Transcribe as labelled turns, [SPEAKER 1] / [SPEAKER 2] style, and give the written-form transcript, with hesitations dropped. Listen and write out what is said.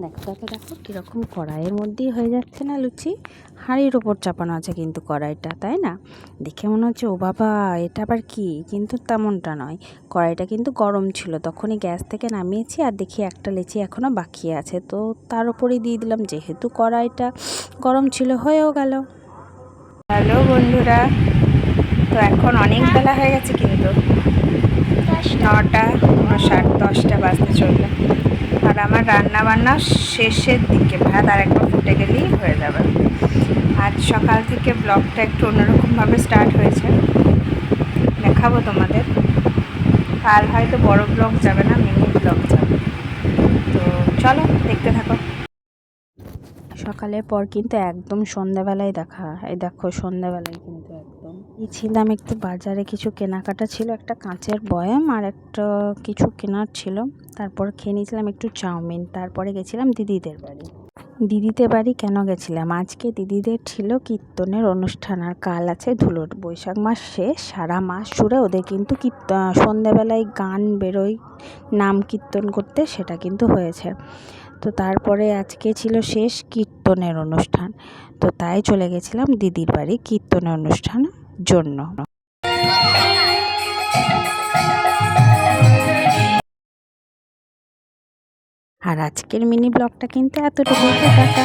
[SPEAKER 1] দেখো দেখো দেখো কীরকম কড়াইয়ের মধ্যেই হয়ে যাচ্ছে না লুচি। হাঁড়ির ওপর চাপানো আছে কিন্তু কড়াইটা, তাই না? দেখে মনে হচ্ছে ও বাবা এটা আবার কি, কিন্তু তেমনটা নয়। কড়াইটা কিন্তু গরম ছিল, তখনই গ্যাস থেকে নামিয়েছি আর দেখি একটা লেচি এখনও বাকি আছে, তো তার উপরেই দিয়ে দিলাম, যেহেতু কড়াইটা গরম ছিল হয়েও গেল। হ্যালো বন্ধুরা, তো এখন অনেক বেলা হয়ে গেছে কিন্তু 9:59 বাজতে চলবে, আর আমার রান্না বান্না শেষের দিকে, ভাত আর একবার ফুটে গেলেই হয়ে যাবে। আজ সকাল থেকে ব্লগটা একটু অন্যরকমভাবে স্টার্ট হয়েছে, দেখাবো তোমাদের। কাল হয়তো বড় ব্লগ যাবে না, মিনি ব্লগ যাবে, তো চলো দেখতে থাকো। সকালের পর কিন্তু একদম সন্ধ্যাবেলায় দেখা, এই দেখো সন্ধ্যাবেলায় কিন্তু একদম ছিলাম একটু বাজারে, কিছু কেনাকাটা ছিল, একটা কাঁচের বয়াম আর একটা কিছু কেনার ছিল। তারপর খেয়ে নিয়েছিলাম একটু চাউমিন, তারপরে গেছিলাম দিদিদের বাড়ি। দিদিদের বাড়ি কেন গেছিলাম, আজকে দিদিদের ছিল কীর্তনের অনুষ্ঠান, আর কাল আছে ধুলোট। বৈশাখ মাস শেষ, সারা মাস জুড়ে ওদের কিন্তু সন্ধ্যাবেলায় গান বেরোয় নাম কীর্তন করতে, সেটা কিন্তু হয়েছে। তো তারপরে আজকে ছিল শেষ কীর্তনের অনুষ্ঠান, তো তাই চলে গেছিলাম দিদির বাড়ি কীর্তনের অনুষ্ঠানের জন্য। আর আজকের মিনি ব্লগটা কিন্তু এতটুকু। টাটা।